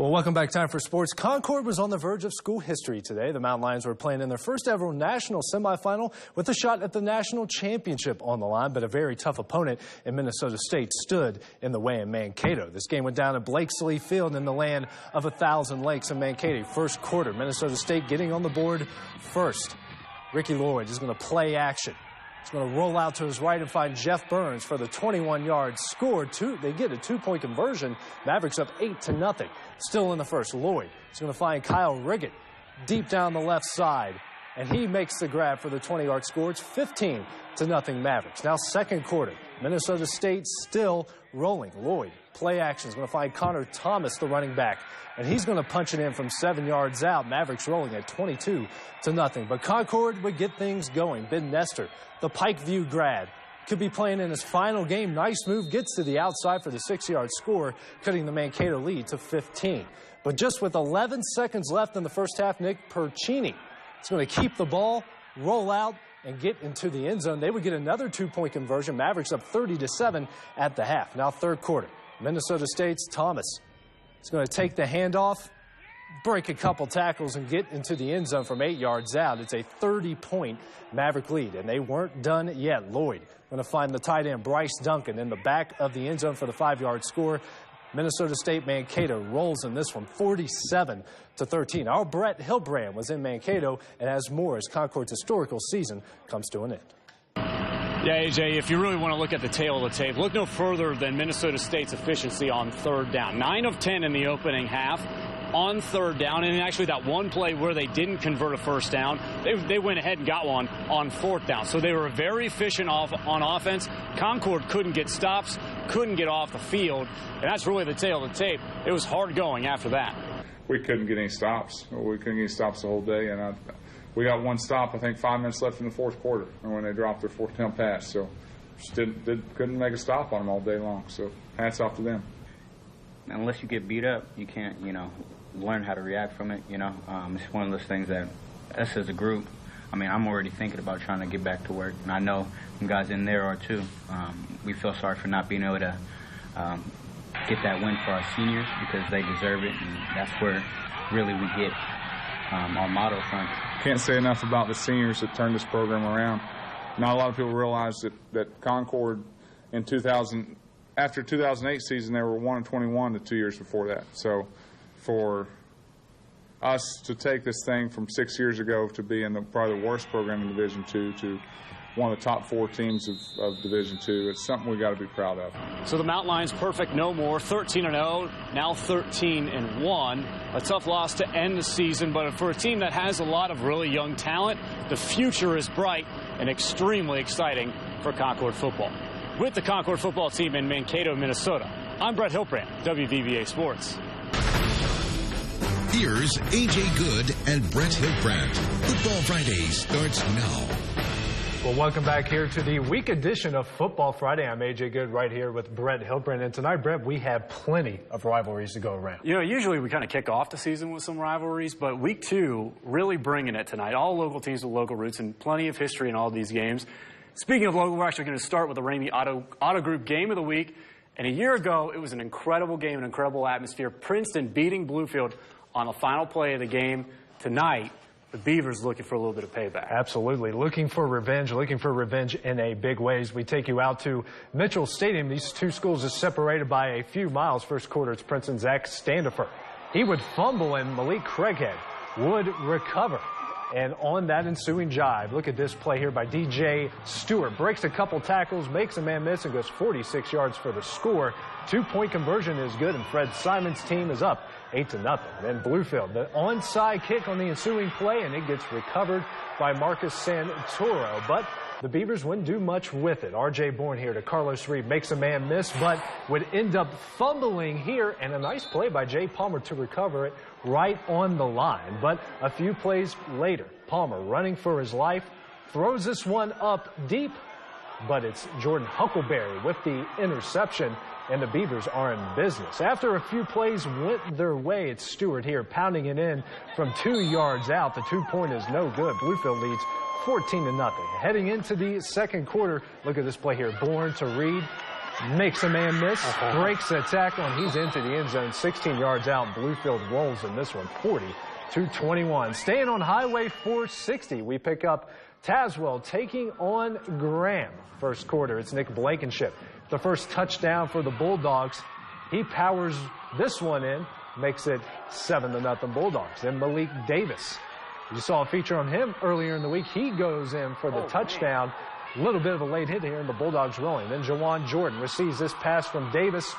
Well, welcome back. Time for sports. Concord was on the verge of school history today. The Mountain Lions were playing in their first ever national semifinal with a shot at the national championship on the line, but a very tough opponent in Minnesota State stood in the way in Mankato. This game went down at Blakesley Field in the land of 1,000 lakes in Mankato. First quarter, Minnesota State getting on the board first. Ricky Lloyd is going to play action. He's going to roll out to his right and find Jeff Burns for the 21-yard score. They get a two-point conversion. Mavericks up 8-0. Still in the first, Lloyd is going to find Kyle Riggett deep down the left side, and he makes the grab for the 20-yard score. It's 15-0 Mavericks. Now second quarter, Minnesota State still rolling. Lloyd, play action, is going to find Connor Thomas, the running back, and he's going to punch it in from 7 yards out. Mavericks rolling at 22-0. But Concord would get things going. Ben Nestor, the Pikeview grad, could be playing in his final game. Nice move, gets to the outside for the 6-yard score, cutting the Mankato lead to 15. But just with 11 seconds left in the first half, Nick Percini is going to keep the ball, roll out, and get into the end zone. They would get another two-point conversion. Mavericks up 30-7 at the half. Now third quarter, Minnesota State's Thomas is going to take the handoff, break a couple tackles, and get into the end zone from 8 yards out. It's a 30-point Maverick lead, and they weren't done yet. Lloyd going to find the tight end Bryce Duncan in the back of the end zone for the 5-yard score. Minnesota State Mankato rolls in this one 47-13. Our Brett Hilbrand was in Mankato and has more as Concord's historical season comes to an end. Yeah, AJ, if you really want to look at the tail of the tape, look no further than Minnesota State's efficiency on third down. 9 of 10 in the opening half on third down, and actually that one play where they didn't convert a first down, they went ahead and got one on fourth down. So they were very efficient on offense. Concord couldn't get stops, couldn't get off the field, and that's really the tail of the tape. It was hard going after that. We couldn't get any stops. We couldn't get any stops the whole day, and we got one stop, I think 5 minutes left in the fourth quarter when they dropped their fourth down pass. So just couldn't make a stop on them all day long. So hats off to them. Unless you get beat up, you can't, learn how to react from it, It's one of those things that us as a group, I'm already thinking about trying to get back to work, and I know some guys in there are too. We feel sorry for not being able to get that win for our seniors because they deserve it, and that's where really we get our motto from. Can't say enough about the seniors that turned this program around. Not a lot of people realize that Concord in after 2008 season, they were 1-21 the 2 years before that. So for us to take this thing from 6 years ago to be in probably the worst program in Division II to one of the top 4 teams of Division II, it's something we got to be proud of. So the Mountain Lions perfect no more, 13-0, now 13-1. A tough loss to end the season, but for a team that has a lot of really young talent, the future is bright and extremely exciting for Concord football. With the Concord football team in Mankato, Minnesota, I'm Brett Hilbrand, WVVA Sports. Here's AJ Good and Brett Hilbrand. Football Friday starts now. Well, welcome back here to the week edition of Football Friday. I'm AJ Good right here with Brett Hilbrand. And tonight, Brett, we have plenty of rivalries to go around. Usually we kind of kick off the season with some rivalries, but week 2, really bringing it tonight. All local teams with local roots and plenty of history in all these games. Speaking of local, we're actually going to start with the Ramey Auto Group Game of the Week. And a year ago, it was an incredible game, an incredible atmosphere. Princeton beating Bluefield on the final play of the game. Tonight, the Beavers looking for a little bit of payback. Absolutely. Looking for revenge in a big way. As we take you out to Mitchell Stadium, these two schools are separated by a few miles. First quarter, it's Princeton's Zach Standifer. He would fumble, and Malik Craighead would recover. And on that ensuing jive, look at this play here by DJ Stewart. Breaks a couple tackles, makes a man miss, and goes 46 yards for the score. Two-point conversion is good, and Fred Simon's team is up 8-0. Then Bluefield, the onside kick on the ensuing play, and it gets recovered by Marcus Santoro. But the Beavers wouldn't do much with it. R.J. Bourne here to Carlos Reed, makes a man miss, but would end up fumbling here, and a nice play by Jay Palmer to recover it right on the line. But a few plays later, Palmer running for his life, throws this one up deep, but it's Jordan Huckleberry with the interception, and the Beavers are in business. After a few plays went their way, it's Stewart here pounding it in from 2 yards out. The 2-point is no good. Bluefield leads 14-0. Heading into the second quarter, look at this play here. Bourne to Reed. Makes a man miss, breaks the tackle, and he's into the end zone, 16 yards out. Bluefield rolls in this one, 40-21. Staying on Highway 460, we pick up Tazewell taking on Graham. First quarter, it's Nick Blankenship. The first touchdown for the Bulldogs. He powers this one in, makes it 7-0 Bulldogs. Then Malik Davis. You saw a feature on him earlier in the week. He goes in for the touchdown. A little bit of a late hit here, and the Bulldogs rolling. Then Jawan Jordan receives this pass from Davis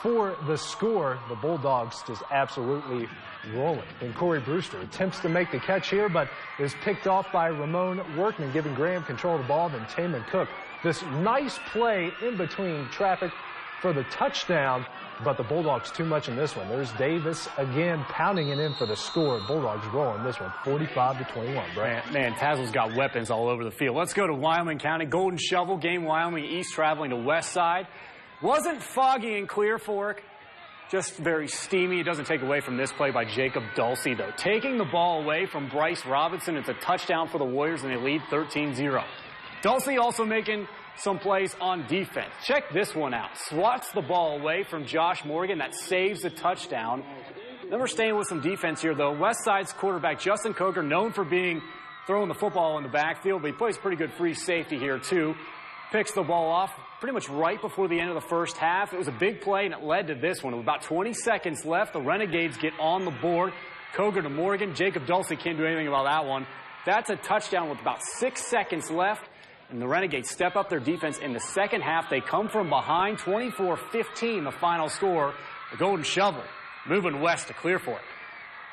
for the score. The Bulldogs just absolutely rolling. And Corey Brewster attempts to make the catch here, but is picked off by Ramon Workman, giving Graham control of the ball. Then Taman Cook. This nice play in between traffic for the touchdown, but the Bulldogs too much in this one. There's Davis again pounding it in for the score. Bulldogs rolling this one, 45-21. Man, Tazewell's got weapons all over the field. Let's go to Wyoming County. Golden Shovel game, Wyoming East traveling to West Side. Wasn't foggy in Clear Fork, just very steamy. It doesn't take away from this play by Jacob Dulcie, though. Taking the ball away from Bryce Robinson. It's a touchdown for the Warriors, and they lead 13-0. Dulcie also making some plays on defense. Check this one out. Swats the ball away from Josh Morgan. That saves the touchdown. Then we're staying with some defense here, though. West Side's quarterback, Justin Coker, known for throwing the football in the backfield, but he plays pretty good free safety here, too. Picks the ball off pretty much right before the end of the first half. It was a big play, and it led to this one. With about 20 seconds left, the Renegades get on the board. Coker to Morgan. Jacob Dulcie can't do anything about that one. That's a touchdown with about 6 seconds left. And the Renegades step up their defense in the second half. They come from behind, 24-15, the final score. The Golden Shovel moving west to Clear Fork.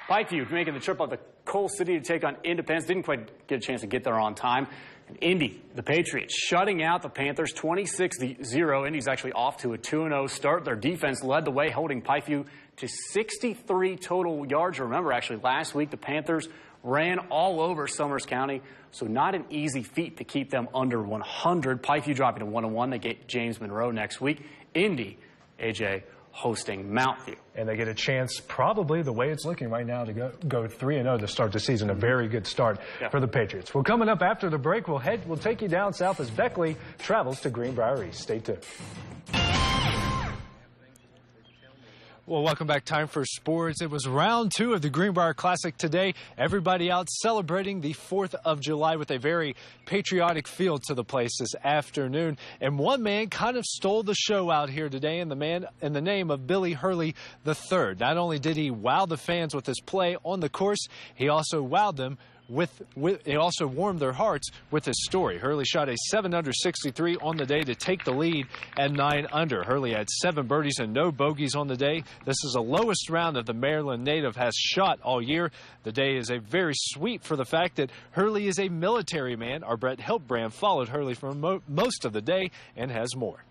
Pikeview making the trip up to Coal City to take on Independence. Didn't quite get a chance to get there on time. And Indy, the Patriots, shutting out the Panthers 26-0. Indy's actually off to a 2-0 start. Their defense led the way, holding Pikeview to 63 total yards. Remember, actually, last week the Panthers ran all over Summers County, so not an easy feat to keep them under 100. Pikeview dropping to 1-1. They get James Monroe next week. Indy, AJ, hosting Mount View. And they get a chance, probably the way it's looking right now, to go 3-0 to start the season. A very good start for the Patriots. Well, coming up after the break, we'll take you down south as Beckley travels to Greenbrier East. Stay tuned. Well, welcome back. Time for sports. It was round 2 of the Greenbrier Classic today. Everybody out celebrating the 4th of July with a very patriotic feel to the place this afternoon. And one man kind of stole the show out here today in the name of Billy Hurley III. Not only did he wow the fans with his play on the course, he also wowed them he also warmed their hearts with his story. Hurley shot a 7-under 63 on the day to take the lead at 9-under. Hurley had 7 birdies and no bogeys on the day. This is the lowest round that the Maryland native has shot all year. The day is a very sweet for the fact that Hurley is a military man. Our Brett Hiltbrand followed Hurley for most of the day and has more.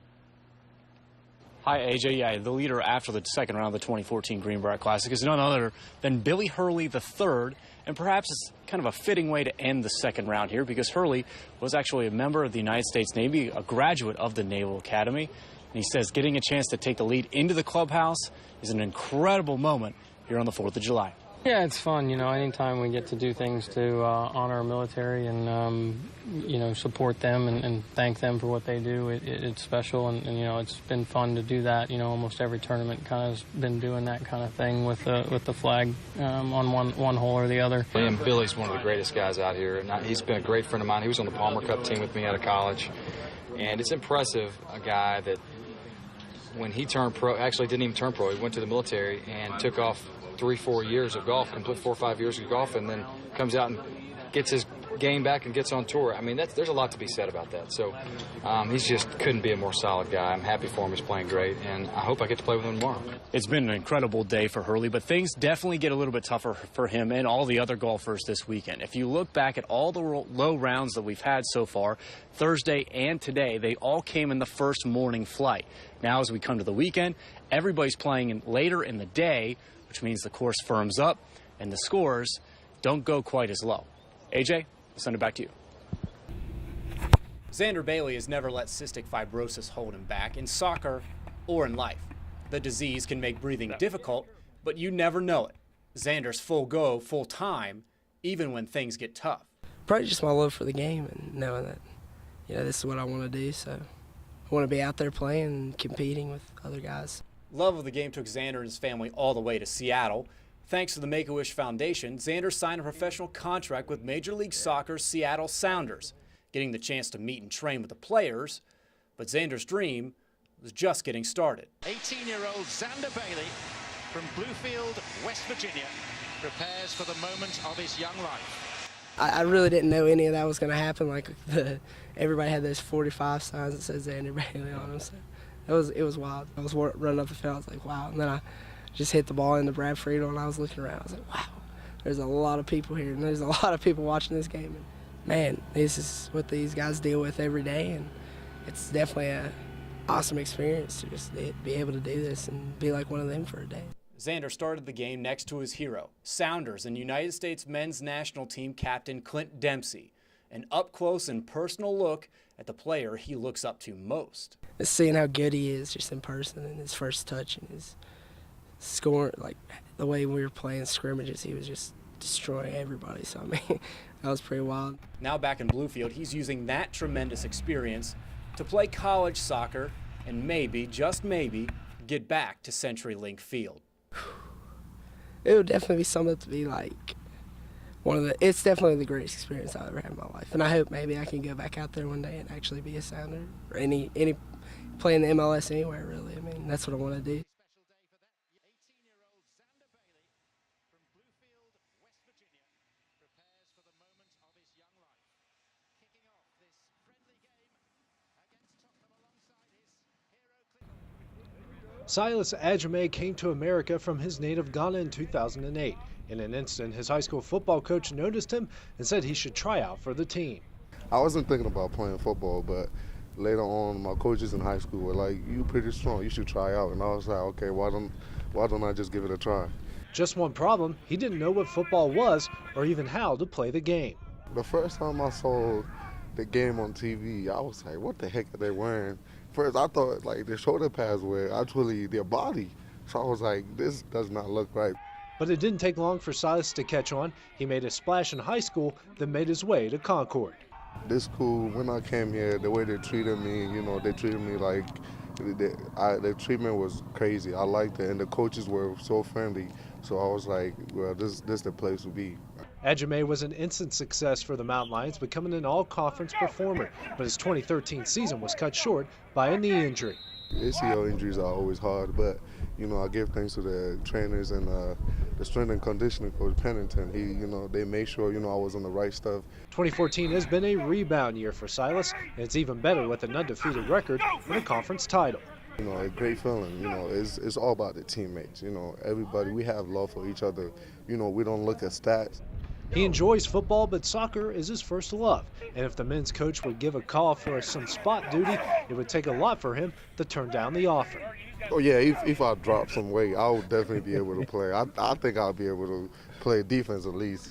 Hi, AJ. Yeah, the leader after the second round of the 2014 Greenbrier Classic is none other than Billy Hurley III. And perhaps it's kind of a fitting way to end the second round here, because Hurley was actually a member of the United States Navy, a graduate of the Naval Academy. And he says getting a chance to take the lead into the clubhouse is an incredible moment here on the 4th of July. Yeah, it's fun. You know, anytime we get to do things to honor our military and, you know, support them and thank them for what they do, it's special. And, you know, it's been fun to do that. You know, almost every tournament kind of has been doing that kind of thing with the flag on one hole or the other. And Billy's one of the greatest guys out here. And he's been a great friend of mine. He was on the Palmer Cup team with me out of college. And it's impressive, a guy that when he turned pro, actually didn't even turn pro, he went to the military and took off 3-4 years of golf, complete 4 or 5 years of golf, and then comes out and gets his game back and gets on tour. I mean, there's a lot to be said about that. So he's just couldn't be a more solid guy. I'm happy for him. He's playing great, and I hope I get to play with him tomorrow. It's been an incredible day for Hurley, but things definitely get a little bit tougher for him and all the other golfers this weekend. If you look back at all the low rounds that we've had so far, Thursday and today, they all came in the first morning flight. Now, as we come to the weekend, everybody's playing later in the day, which means the course firms up and the scores don't go quite as low. AJ, I'll send it back to you. Xander Bailey has never let cystic fibrosis hold him back in soccer or in life. The disease can make breathing difficult, but you never know it. Xander's full go, full time, even when things get tough. Probably just my love for the game and knowing that, you know, this is what I want to do, so I want to be out there playing and competing with other guys. Love of the game took Xander and his family all the way to Seattle. Thanks to the Make-A-Wish Foundation, Xander signed a professional contract with Major League Soccer's Seattle Sounders, getting the chance to meet and train with the players. But Xander's dream was just getting started. 18-year-old Xander Bailey from Bluefield, West Virginia, prepares for the moment of his young life. I really didn't know any of that was going to happen. Like everybody had those 45 signs that said Xander Bailey on them. So it was wild. I was running up the field. I was like, wow. And then I just hit the ball into Brad Friedel, and I was looking around. I was like, wow, there's a lot of people here, and there's a lot of people watching this game. And man, this is what these guys deal with every day, and it's definitely an awesome experience to just be able to do this and be like one of them for a day. Xander started the game next to his hero, Sounders and United States men's national team captain Clint Dempsey. An up-close and personal look at the player he looks up to most. Just seeing how good he is just in person and his first touch and his scoring, like the way we were playing scrimmages, he was just destroying everybody. So, I mean, that was pretty wild. Now back in Bluefield, he's using that tremendous experience to play college soccer and maybe, just maybe, get back to CenturyLink Field. It would definitely be something to be like it's definitely the greatest experience I've ever had in my life. And I hope maybe I can go back out there one day and actually be a Sounder or any play in the MLS anywhere, really. I mean, that's what I want to do. Silas Ajame came to America from his native Ghana in 2008. In an instant, his high school football coach noticed him and said he should try out for the team. I wasn't thinking about playing football, but later on, my coaches in high school were like, "You pretty strong, you should try out." And I was like, "Okay, why don't I just give it a try?" Just one problem, he didn't know what football was or even how to play the game. The first time I saw the game on TV, I was like, what the heck are they wearing? First, I thought like the shoulder pads were actually their body. So I was like, this does not look right. But it didn't take long for Silas to catch on. He made a splash in high school, then made his way to Concord. This school, when I came here, the way they treated me, they treated me like, the treatment was crazy. I liked it, and the coaches were so friendly. So I was like, well, this is the place to be. Ajame was an instant success for the Mountain Lions, becoming an all-conference performer. But his 2013 season was cut short by a knee injury. ACL injuries are always hard, but I give thanks to the trainers and the strength and conditioning coach Pennington. They made sure I was on the right stuff. 2014 has been a rebound year for Silas, and it's even better with an undefeated record and a conference title. A great feeling. It's all about the teammates. Everybody, we have love for each other. We don't look at stats. He enjoys football, but soccer is his first love. And if the men's coach would give a call for some spot duty, it would take a lot for him to turn down the offer. Oh, yeah, if I drop some weight, I would definitely be able to play. I think I'll be able to play defense at least.